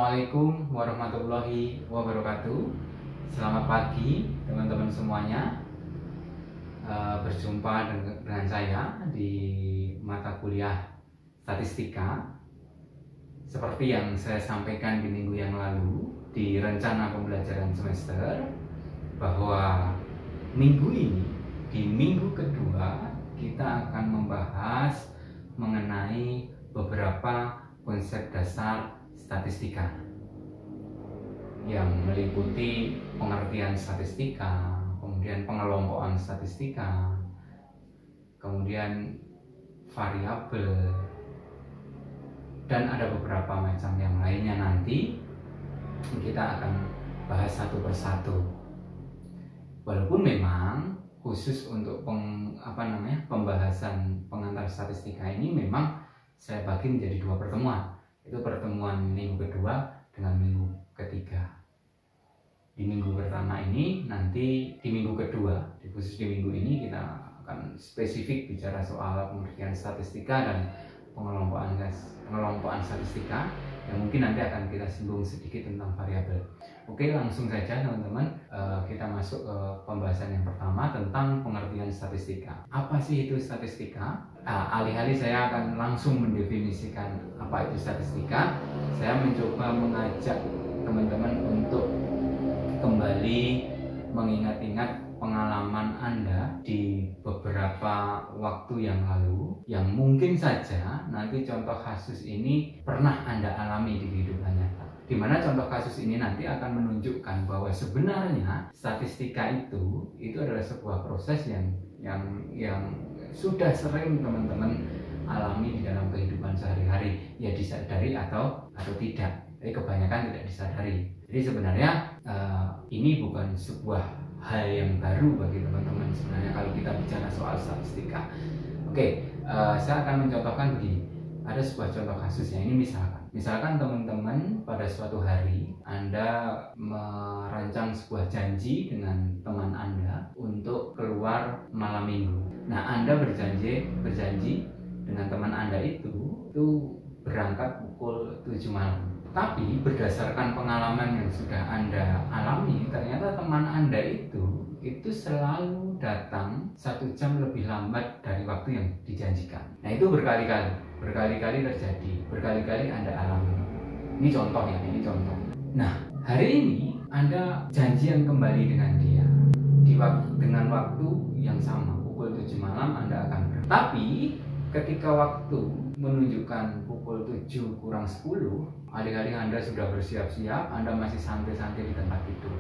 Assalamualaikum warahmatullahi wabarakatuh. Selamat pagi teman-teman semuanya. Berjumpa dengan saya di mata kuliah statistika. Seperti yang saya sampaikan di minggu yang lalu di rencana pembelajaran semester, bahwa minggu ini, di minggu kedua, kita akan membahas mengenai beberapa konsep dasar statistika yang meliputi pengertian statistika, kemudian pengelompokan statistika, kemudian variabel, dan ada beberapa macam yang lainnya. Nanti kita akan bahas satu persatu. Walaupun memang khusus untuk pembahasan pengantar statistika ini memang saya bagi menjadi dua pertemuan. Itu pertemuan minggu kedua dengan minggu ketiga. Di minggu pertama ini, nanti di minggu kedua, khusus di minggu ini kita akan spesifik bicara soal pengertian statistika dan pengelompokan statistika, yang mungkin nanti akan kita singgung sedikit tentang variabel. Oke, langsung saja teman-teman, kita masuk ke pembahasan yang pertama tentang pengertian statistika. Apa sih itu statistika? Alih-alih saya akan langsung mendefinisikan apa itu statistika, saya mencoba mengajak teman-teman untuk kembali mengingat-ingat pengalaman Anda di beberapa waktu yang lalu, yang mungkin saja nanti contoh kasus ini pernah Anda alami di kehidupan nyata. Di mana contoh kasus ini nanti akan menunjukkan bahwa sebenarnya statistika itu adalah sebuah proses yang sudah sering teman-teman alami di dalam kehidupan sehari-hari, ya disadari atau tidak. Tapi kebanyakan tidak disadari. Jadi sebenarnya ini bukan sebuah hal yang baru bagi teman-teman sebenarnya kalau kita bicara soal statistika. Oke, saya akan mencontohkan begini. Ada sebuah contoh kasusnya. Ini misalkan teman-teman pada suatu hari Anda merancang sebuah janji dengan teman Anda untuk keluar malam minggu. Nah, Anda berjanji dengan teman Anda itu berangkat pukul 7 malam. Tapi berdasarkan pengalaman yang sudah Anda alami, ternyata teman Anda itu selalu datang 1 jam lebih lambat dari waktu yang dijanjikan. Nah, itu berkali-kali terjadi, berkali-kali Anda alami. Ini contoh ya, ini contoh. Nah, hari ini Anda janjian kembali dengan dia dengan waktu yang sama, pukul 7 malam Anda akan berangkat. Tapi ketika waktu menunjukkan pukul 7 kurang 10, alih-alih Anda sudah bersiap-siap, Anda masih santai-santai di tempat tidur.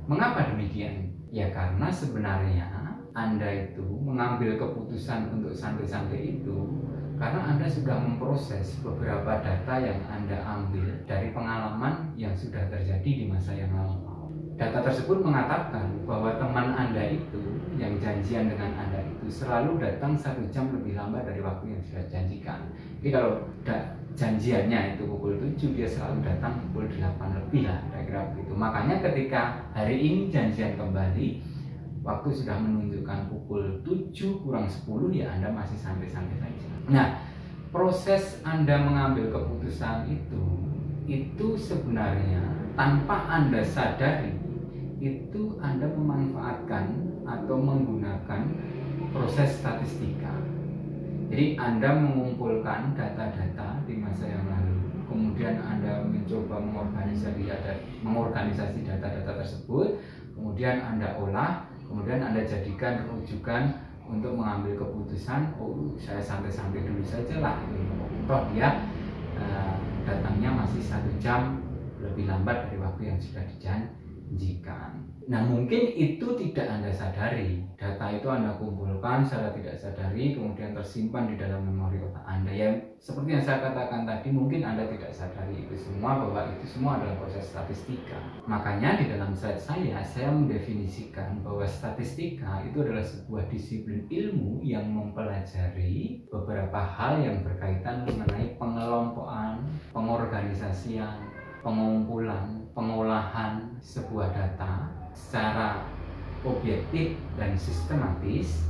Mengapa demikian? Ya karena sebenarnya Anda itu mengambil keputusan untuk santai-santai itu karena Anda sudah memproses beberapa data yang Anda ambil dari pengalaman yang sudah terjadi di masa yang lalu. Data tersebut mengatakan bahwa teman Anda itu yang janjian dengan Anda itu selalu datang 1 jam lebih lambat dari waktu yang sudah dijanjikan. Jadi kalau janjiannya itu pukul 7, dia selalu datang pukul 8 lebih lah, kira-kira begitu. Makanya ketika hari ini janjian kembali, waktu sudah menunjukkan pukul 7 kurang 10, ya Anda masih santai-santai saja. Nah, proses Anda mengambil keputusan itu sebenarnya tanpa Anda sadari, itu Anda memanfaatkan atau menggunakan proses statistika. Jadi Anda mengumpulkan data-data di masa yang lalu, kemudian Anda mencoba mengorganisasi data-data tersebut, kemudian Anda olah, kemudian Anda jadikan rujukan untuk mengambil keputusan. Saya santai-santai dulu saja lah, toh dia datangnya masih 1 jam lebih lambat dari waktu yang sudah dijanjikan. Nah, mungkin itu tidak Anda sadari. Data itu Anda kumpulkan secara tidak sadari, kemudian tersimpan di dalam memori otak Anda. Ya, seperti yang saya katakan tadi, mungkin Anda tidak sadari itu semua, bahwa itu semua adalah proses statistika. Makanya di dalam slide saya mendefinisikan bahwa statistika itu adalah sebuah disiplin ilmu yang mempelajari beberapa hal yang berkaitan mengenai pengelompokan, pengorganisasian, pengumpulan, pengolahan sebuah data secara objektif dan sistematis,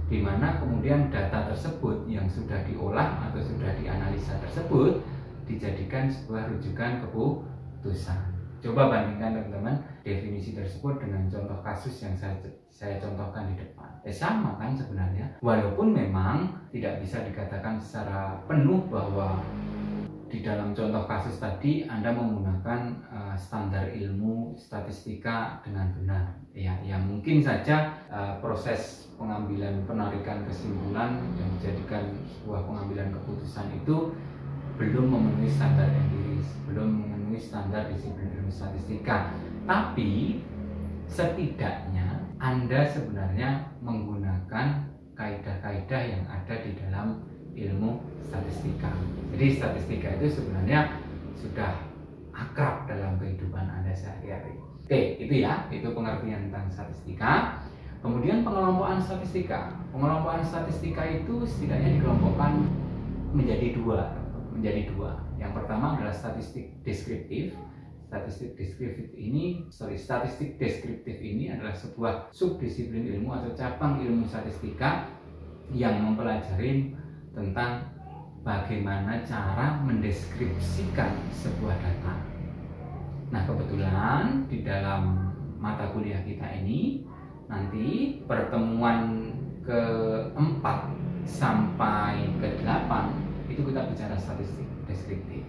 di mana kemudian data tersebut yang sudah diolah atau sudah dianalisa tersebut dijadikan sebuah rujukan keputusan. Coba bandingkan teman-teman definisi tersebut dengan contoh kasus yang saya contohkan di depan. Sama kan sebenarnya, walaupun memang tidak bisa dikatakan secara penuh bahwa di dalam contoh kasus tadi Anda menggunakan standar ilmu statistika dengan benar. Ya mungkin saja proses pengambilan penarikan kesimpulan yang dijadikan sebuah pengambilan keputusan itu belum memenuhi standar empiris, belum memenuhi standar disiplin ilmu statistika. Tapi setidaknya Anda sebenarnya menggunakan kaidah-kaidah yang ada di dalam ilmu statistika. Jadi statistika itu sebenarnya sudah akrab dalam kehidupan Anda sehari-hari. Oke, itu ya, itu pengertian tentang statistika. Kemudian pengelompokan statistika. Pengelompokan statistika itu setidaknya dikelompokkan menjadi dua. Yang pertama adalah statistik deskriptif. Statistik deskriptif ini adalah sebuah subdisiplin ilmu atau cabang ilmu statistika yang mempelajari tentang bagaimana cara mendeskripsikan sebuah data. Nah, kebetulan di dalam mata kuliah kita ini nanti pertemuan keempat sampai ke-8 itu kita bicara statistik deskriptif,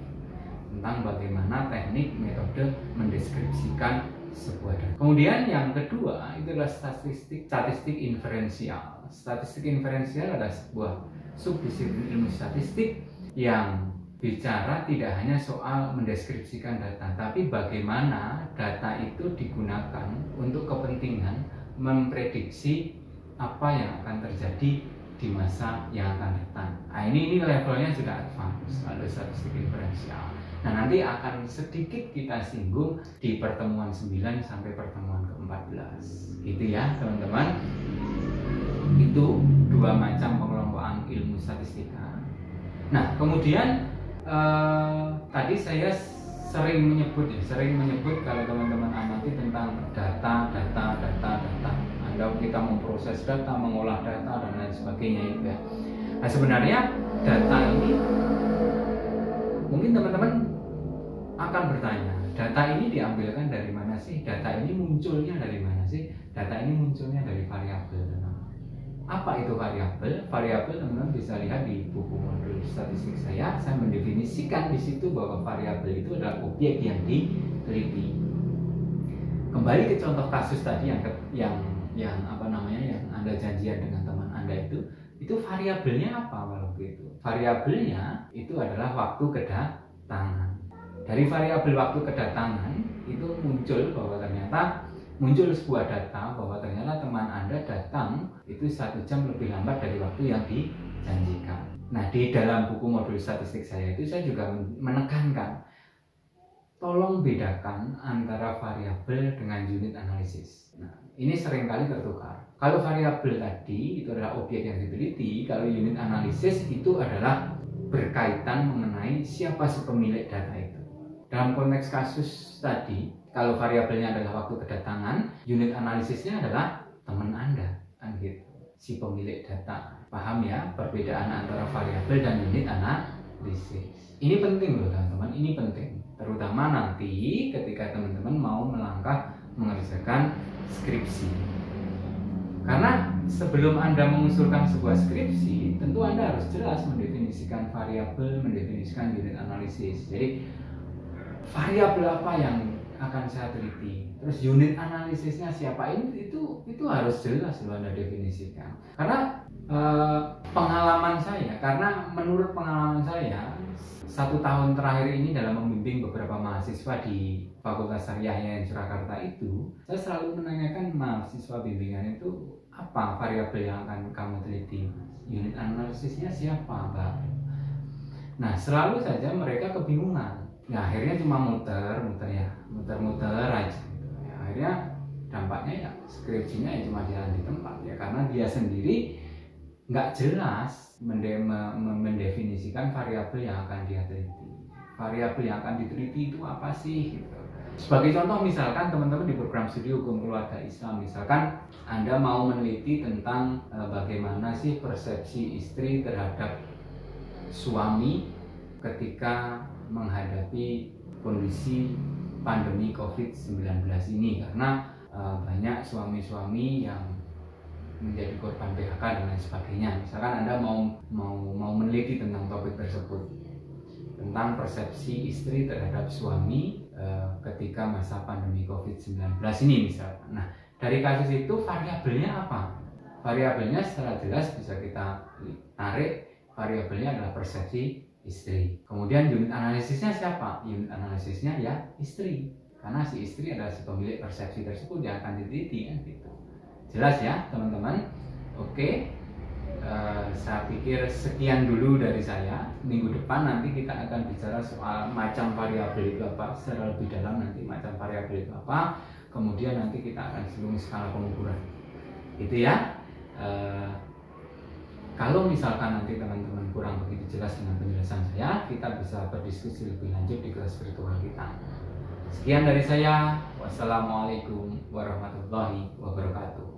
tentang bagaimana teknik metode mendeskripsikan sebuah data. Kemudian yang kedua itu adalah statistik inferensial. Statistik inferensial adalah sebuah subdisiplin ilmu statistik yang bicara tidak hanya soal mendeskripsikan data, tapi bagaimana data itu digunakan untuk kepentingan memprediksi apa yang akan terjadi di masa yang akan datang. Nah, ini levelnya sudah advance, ada statistik inferensial. Nah, nanti akan sedikit kita singgung di pertemuan 9 sampai pertemuan ke-14. Gitu ya, teman-teman. Itu dua macam pengelompokan ilmu statistika. Nah, kemudian tadi saya sering menyebut kalau teman-teman amati tentang data. Kita memproses data, mengolah data dan lain sebagainya itu ya. Nah, sebenarnya data ini mungkin teman-teman akan bertanya, data ini diambilkan dari mana sih? Data ini munculnya dari mana sih? Data ini munculnya dari variabel. Apa itu variabel? Variabel teman-teman bisa lihat di buku modul statistik saya mendefinisikan di situ bahwa variabel itu adalah objek yang diteliti. Kembali ke contoh kasus tadi yang Anda janjian dengan teman Anda itu variabelnya apa waktu itu? Variabelnya itu adalah waktu kedatangan. Dari variabel waktu kedatangan itu muncul sebuah data bahwa ternyata teman Anda datang itu 1 jam lebih lambat dari waktu yang dijanjikan. Nah, di dalam buku modul statistik saya juga menekankan, tolong bedakan antara variabel dengan unit analisis. Nah, ini seringkali tertukar. Kalau variabel tadi itu adalah objek yang diteliti, kalau unit analisis itu adalah berkaitan mengenai siapa si pemilik data itu. Dalam konteks kasus tadi, kalau variabelnya adalah waktu kedatangan, unit analisisnya adalah teman Anda, kan gitu. Si pemilik data. Paham ya perbedaan antara variabel dan unit analisis. Ini penting loh teman-teman, ini penting. Terutama nanti ketika teman-teman mau melangkah mengerjakan skripsi. Karena sebelum Anda mengusulkan sebuah skripsi, tentu Anda harus jelas mendefinisikan variabel, mendefinisikan unit analisis. Jadi variabel apa yang akan saya teliti, terus unit analisisnya siapa, itu harus jelas loh Anda definisikan. Karena menurut pengalaman saya 1 tahun terakhir ini dalam membimbing beberapa mahasiswa di Fakultas Syariah Surakarta itu, saya selalu menanyakan mahasiswa bimbingan itu, apa variabel yang akan kamu teliti? Unit analisisnya siapa, Mbak? Nah, selalu saja mereka kebingungan. Nah, akhirnya cuma muter aja. Ya, akhirnya dampaknya ya skripsinya cuma jalan di tempat ya, karena dia sendiri nggak jelas mendefinisikan variabel yang akan dia teliti. Variabel yang akan diteliti itu apa sih? Gitu. Sebagai contoh, misalkan teman-teman di program studi hukum keluarga Islam, misalkan Anda mau meneliti tentang bagaimana sih persepsi istri terhadap suami ketika menghadapi kondisi pandemi COVID-19 ini, karena banyak suami-suami yang menjadi korban PHK dan lain sebagainya. Misalkan Anda mau meneliti tentang topik tersebut, tentang persepsi istri terhadap suami ketika masa pandemi COVID-19 ini misalkan. Nah, dari kasus itu variabelnya apa? Variabelnya secara jelas bisa kita tarik, variabelnya adalah persepsi istri. Kemudian unit analisisnya siapa? Unit analisisnya ya istri, karena si istri adalah si pemilik persepsi tersebut yang akan diteliti kan gitu. Jelas ya teman-teman? Oke, saya pikir sekian dulu dari saya. Minggu depan nanti kita akan bicara soal macam variabel itu apa secara lebih dalam, nanti macam variabel itu apa. Kemudian nanti kita akan singgung skala pengukuran. Itu ya. Kalau misalkan nanti teman-teman kurang begitu jelas dengan penjelasan saya, kita bisa berdiskusi lebih lanjut di kelas virtual kita. Sekian dari saya. Wassalamualaikum warahmatullahi wabarakatuh.